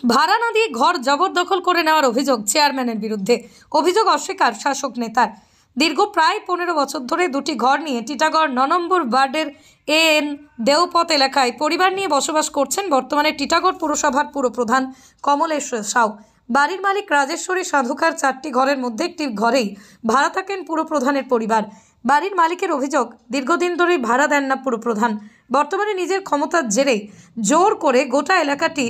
ভাড়া না দিয়ে ঘর জবরদখল করে নেওয়ার অভিযোগ চেয়ারম্যানের বিরুদ্ধে। অভিযোগ অস্বীকার শাসক নেতার। দীর্ঘ প্রায় 15 বছর ধরে দুটি ঘর নিয়ে টিটাগড় 9 নম্বর ওয়ার্ডের এন দেওপথ এলাকায় পরিবার নিয়ে বসবাস করছেন বর্তমানে টিটাগড় পুরসভার পুরপ্রধান কমলেশ্বর সাউ। বাড়ির মালিক রাজেশ্বরী সাধুকার 4টি ঘরের মধ্যে একটি ঘরেই ভাড়া থাকেন পুরপ্রধানের পরিবার। বাড়ির মালিকের অভিযোগ, দীর্ঘদিন ধরেই ভাড়া দেন না পুরপ্রধান। বর্তমানে নিজের ক্ষমতার জেরেই জোর করে গোটা এলাকাটি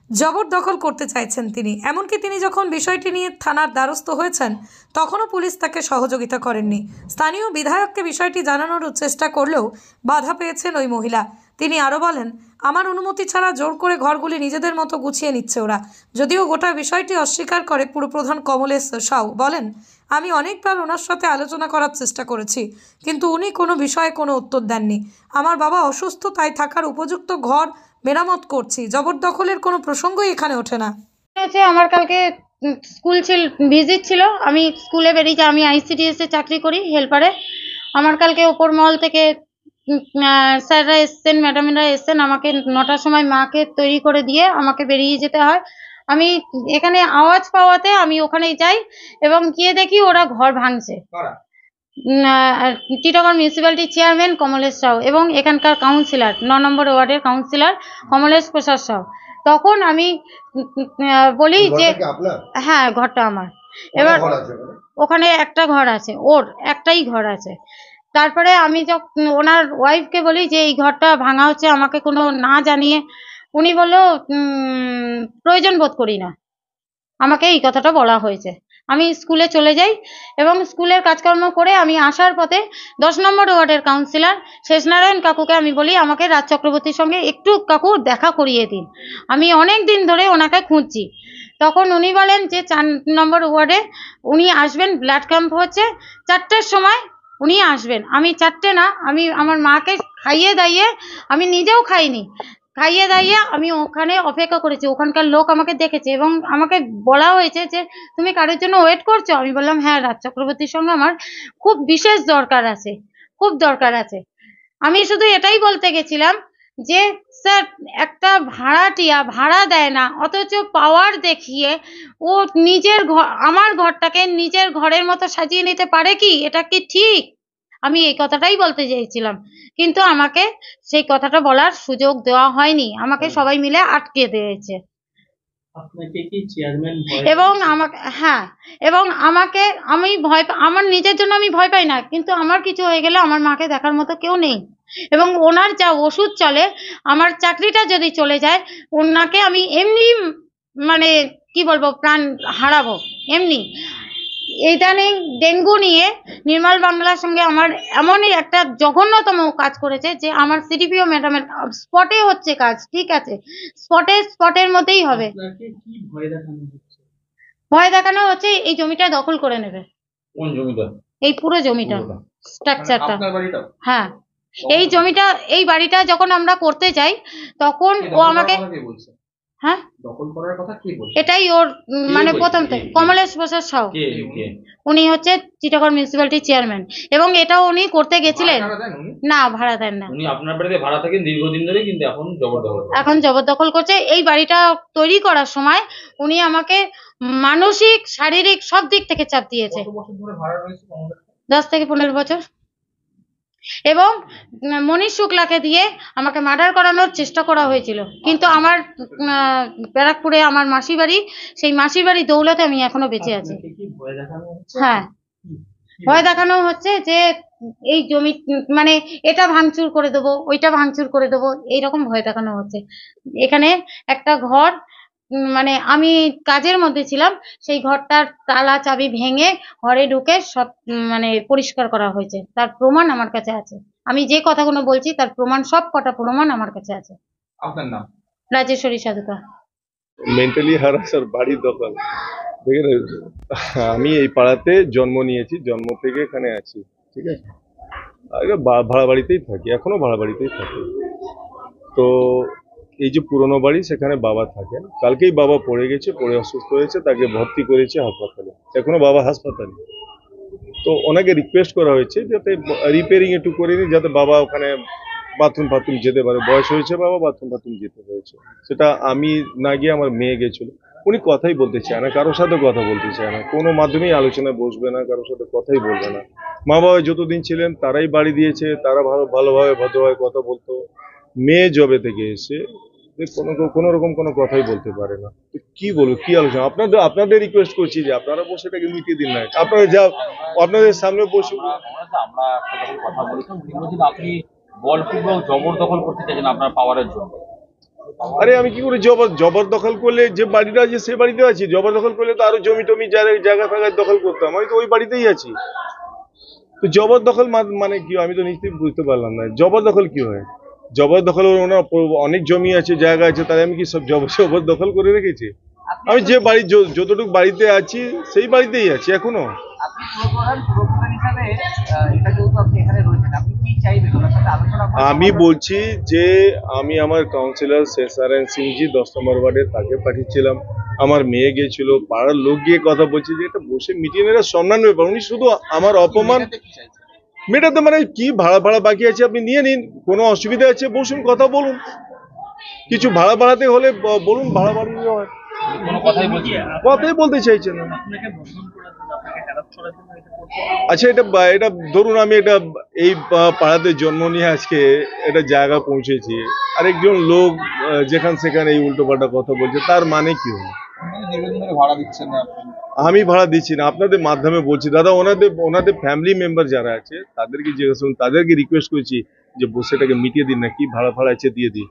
জবরদখল করতে চাইছেন তিনি। এমনকি তিনি যখন বিষয়টি নিয়ে থানার দ্বারস্থ হয়েছেন তখনও পুলিশ তাকে সহযোগিতা করেননি। স্থানীয় বিধায়ককে বিষয়টি জানানোর চেষ্টা করলেও বাধা পেয়েছেন ওই মহিলা। তিনি আরও বলেন, আমার অনুমতি ছাড়া জোর করে ঘরগুলি নিজেদের মতো গুছিয়ে নিচ্ছে ওরা। যদিও গোটা বিষয়টি অস্বীকার করে পুরপ্রধান কমলেশ্বর সাউ। বলেন, আমি অনেকবার ওনার সাথে আলোচনা করার চেষ্টা করেছি, কিন্তু উনি কোনো বিষয়ে কোনো উত্তর দেননি। আমার বাবা অসুস্থ, তাই থাকার উপযুক্ত ঘর মেরামত করছি, জবরদখলের কোনো প্রসঙ্গই এখানে ওঠে না। আমার কালকে স্কুল ভিজিট ছিল, আমি স্কুলে বেরিয়েছি, আমি ICDS এ চাকরি করি হেল্পারে। আমার কালকে ওপর মহল থেকে স্যাররা এসছেন, ম্যাডামরা এসছেন, আমাকে 9টার সময় মাকে তৈরি করে দিয়ে আমাকে বেরিয়ে যেতে হয়। আমি এখানে আওয়াজ পাওয়াতে আমি ওখানে যাই এবং গিয়ে দেখি ওরা ঘর ভাঙছে। টিটাগড় মিউনিসিপ্যালিটি চেয়ারম্যান কমলেশ সাউ এবং এখানকার কাউন্সিলর 9 নম্বর ওয়ার্ডের কাউন্সিলর কমলেশ প্রসাদ সাউ। তখন আমি বলি যে হ্যাঁ, ঘরটা আমার। এবার ওখানে একটা ঘর আছে, ওর একটাই ঘর আছে। তারপরে আমি যখন ওনার ওয়াইফকে বলি যে এই ঘরটা ভাঙা হচ্ছে, আমাকে কোনো না জানিয়ে, উনি বলল প্রয়োজন বোধ করি না। আমাকে এই কথাটা বলা হয়েছে। আমি স্কুলে চলে যাই এবং স্কুলের কাজকর্ম করে আমি আসার পথে 10 নম্বর ওয়ার্ডের কাউন্সিলর শেষনারায়ণ কাকুকে আমি বলি, আমাকে রাজ চক্রবর্তীর সঙ্গে একটু কাকু দেখা করিয়ে দিন, আমি অনেক দিন ধরে ওনাকে খুঁজছি। তখন উনি বলেন যে 4 নম্বর ওয়ার্ডে উনি আসবেন, ব্লাড ক্যাম্প হচ্ছে, 4টের সময় উনি আসবেন। আমি 4টে না, আমি আমার মাকে খাইয়ে দাইয়ে, আমি নিজেও খাইনি, খাইয়ে দাইয়ে আমি ওখানে অপেক্ষা করেছি। ওখানকার লোক আমাকে দেখেছে এবং আমাকে বলা হয়েছে যে তুমি কারোর জন্য ওয়েট করছো? আমি বললাম হ্যাঁ, রাজ চক্রবর্তীর সঙ্গে আমার খুব বিশেষ দরকার আছে, খুব দরকার আছে। আমি শুধু এটাই বলতে গেছিলাম যে স্যার, একটা ভাড়াটিয়া ভাড়া দেয় না, অথচ পাওয়ার দেখিয়ে ও নিজের ঘর, আমার ঘরটাকে নিজের ঘরের মতো সাজিয়ে নিতে পারে কি? এটা কি ঠিক? আমি এই কথাটাই বলতে চাইছিলাম, কিন্তু আমাকে সেই কথাটা বলার সুযোগ দেওয়া হয়নি, আমাকে সবাই মিলে আটকে দিয়েছে। এবং আমাকে হ্যাঁ, এবং আমাকে আমি আমার নিজের জন্য আমি ভয় পাই না, কিন্তু আমার কিছু হয়ে গেলে আমার মাকে দেখার মতো কেউ নেই। এবং ওনার যা ওষুধ চলে, আমার চাকরিটা যদি চলে যায়, ওনাকে আমি এমনি মানে কি বলবো, প্রাণ হারাবো এমনি। ইদানিং ডেঙ্গু নিয়ে নির্মল বাংলার সঙ্গে আমার এমনই একটা জঘন্যতম কাজ করেছে যে আমার CDPO ম্যাডামের স্পটে হচ্ছে কাজ, ঠিক আছে, স্পটের মধ্যেই হবে। ভয় দেখানো হচ্ছে এই জমিটা দখল করে নেবে। কোন জমিটা? এই পুরো জমিটা, স্ট্রাকচারটা। হ্যাঁ, এই জমিটা, এই বাড়িটা যখন আমরা করতে যাই তখন ও আমাকে হ্যাঁ দখল করার কথা কি বলছে, এটাই ওর মানে প্রথম থেকে কমলেশ প্রসাদ সাউ, উনি হচ্ছে চিটাগড় মিউনিসিপ্যালিটি চেয়ারম্যান, এবং এটাও উনি করতে গেছিলেন। না, ভাড়া দেন না। উনি আপনার বাড়িতে ভাড়া থাকেন দীর্ঘদিন ধরে, কিন্তু এখন জবরদখল করছে। এই বাড়িটা তৈরি করার সময় উনি আমাকে মানসিক, শারীরিক সব দিক থেকে চাপ দিয়েছে। 10 থেকে 15 বছর। এবং মনীষ শুক্লাকে দিয়ে আমাকে মার্ডার করানোর চেষ্টা করা হয়েছিল, কিন্তু আমার ব্যারাকপুরে আমার মাসির বাড়ি, সেই মাসির বাড়ি দৌলতে আমি এখনো বেঁচে আছি। হ্যাঁ, ভয় দেখানো হচ্ছে যে এই জমি মানে এটা ভাঙচুর করে দেবো, ওইটা ভাঙচুর করে দেবো, এইরকম ভয় দেখানো হচ্ছে। এখানে একটা ঘর মানে আমি কাজের মধ্যে ছিলাম, সেই ঘরটার তালা চাবি ভেঙে ঘরে ঢুকে সব মানে পরিষ্কার করা হয়েছে, তার প্রমাণ আমার কাছে আছে। আমি যে কথাগুলো বলছি তার প্রমাণ, সব কটা প্রমাণ আমার কাছে আছে। আপনার নাম? রাজেশ্বরী সাধুকা। মেন্টালি হারাসার বাড়ি দখল। দেখেন, আমি এই পাড়াতে জন্ম নিয়েছি, জন্ম থেকে এখানে আছি, ঠিক আছে। আগে ভাড়া বাড়িতেই থাকি, এখনো ভাড়া বাড়িতেই থাকি। তো এই যে পুরনো বাড়ি, সেখানে বাবা থাকেন। কালকেই বাবা পড়ে গেছে, পড়ে অসুস্থ হয়েছে, তাকে ভর্তি করেছে হাসপাতালে, এখনো বাবা হাসপাতালে। তো ওনাকে রিকোয়েস্ট করা হয়েছে যাতে রিপেয়ারিং একটু করে দিন, যাতে বাবা ওখানে বাথরুম ফাথরুম যেতে পারে, বয়স হয়েছে বাবা, বাথরুম ফাথরুম যেতে হয়েছে, সেটা আমি না গিয়ে আমার মেয়ে গেছিল। উনি কথাই বলতে চায় না, কারোর সাথে কথা বলতে চায় না, কোনো মাধ্যমেই আলোচনায় বসবে না, কারোর সাথে কথাই বলবে না। মা বাবা যতদিন ছিলেন তারাই বাড়ি দিয়েছে, তারা ভালোভাবে ভদ্রভাবে কথা বলতো। মেয়ে জবে থেকে এসে কোনো রকম কোনো কথাই বলতে পারে না। তো কি বলবো, কি আলোচনা? আপনাদের রিকোয়েস্ট করছি যে আপনারা বসে এটাকে মিটিয়ে দিন না, আপনারা যা আপনাদের সামনে বসে। আমরা একটা যখন কথা বলেছিলাম উনি বলছেন আপনি বলপূর্বক জবরদখল করতে চাইছেন আপনার পাওয়ারের জন্য। আরে আমি কি করে জবরদখল করলে, যে বাড়িটা আছে সে বাড়িতে আছি, জবরদখল করলে তো আরো জমি টমি জায়গা ফায়গা দখল করতাম, আমি তো ওই বাড়িতেই আছি। তো জবরদখল মানে কি, আমি তো নিশ্চয়ই বুঝতে পারলাম না জবরদখল কি হয়। জবরদখল ওনার অনেক জমি আছে, জায়গা আছে, তাই আমি কি সব জবরদখল করে রেখেছি? আমি যে বাড়ি যতটুকু বাড়িতে আছি সেই বাড়িতেই আছি এখনো। আপনি পুরপ্রধান হিসাবে এটা যেহেতু আপনি এখানে রয়েছেন, আপনি কি চাইবেন ওনার সাথে আলোচনা করে? আমি বলছি যে আমি আমার কাউন্সিলর শেষনারায়ণ সিংজি 10 নম্বর ওয়ার্ডে, তাকে পাঠিয়েছিলাম, আমার মেয়ে গিয়েছিল, পাড়ার লোক গিয়ে কথা বলছে যে এটা বসে মিটিয়ে নেওয়ার সম্মান ব্যাপার। উনি শুধু আমার অপমান মেটাতে, মানে কি ভাড়া বাকি আছে আপনি নিয়ে নিন, কোনো অসুবিধা আছে বসুন কথা বলুন, কিছু ভাড়া বাড়াতে হলে বলুন, ভাড়া বাড়ানো হয়। কোনো কথাই বলছেন না। কথাই বলতে চাইছেন না। আচ্ছা, এটা ধরুন আমি এই পাড়াতে জন্ম নিয়ে আজকে এটা জায়গা পৌঁছেছি, আরেকজন লোক যেখানে সেখানে এই উল্টোপাল্টা কথা বলছে, তার মানে কি হলো? দীর্ঘদিন ধরে ভাড়া দিচ্ছেন না আপনি। আমি ভাড়া দিচ্ছি না, আপনাদের মাধ্যমে বলছি দাদা, ওনাদের ফ্যামিলি মেম্বার যারা আছে তাদেরকে জিজ্ঞেস করুন, তাদেরকে রিকোয়েস্ট করছি যে বসেটাকে মিটিয়ে দিন না, কি ভাড়া আছে দিয়ে দিই।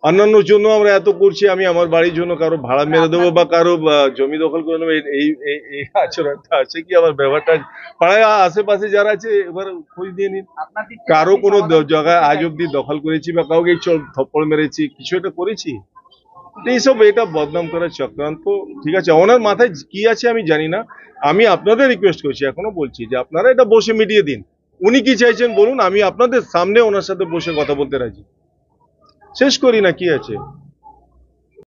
অন্যান্যর জন্য আমরা এত করছি, আমি আমার বাড়ির জন্য কারো ভাড়া মেরে দেবো বা কারো জমি দখল করে নেবো, এই আচরণটা আছে কি? আমার ব্যাপারটা পাড়ায় আশেপাশে যারা আছে এবার খোঁজ দিয়ে নিন, কারো কোনো জায়গায় আজ অব্দি দখল করেছি বা কাউকে থপ্পড় মেরেছি, কিছু একটা করেছি? এইসব এটা বদনাম করার চক্রান্ত। ঠিক আছে, ওনার মাথায় কি আছে আমি জানি না, আমি আপনাদের রিকোয়েস্ট করছি, এখনো বলছি যে আপনারা এটা বসে মিটিয়ে দিন। উনি কি চাইছেন বলুন, আমি আপনাদের সামনে ওনার সাথে বসে কথা বলতে রাজি। শেষ করি না, কি আছে?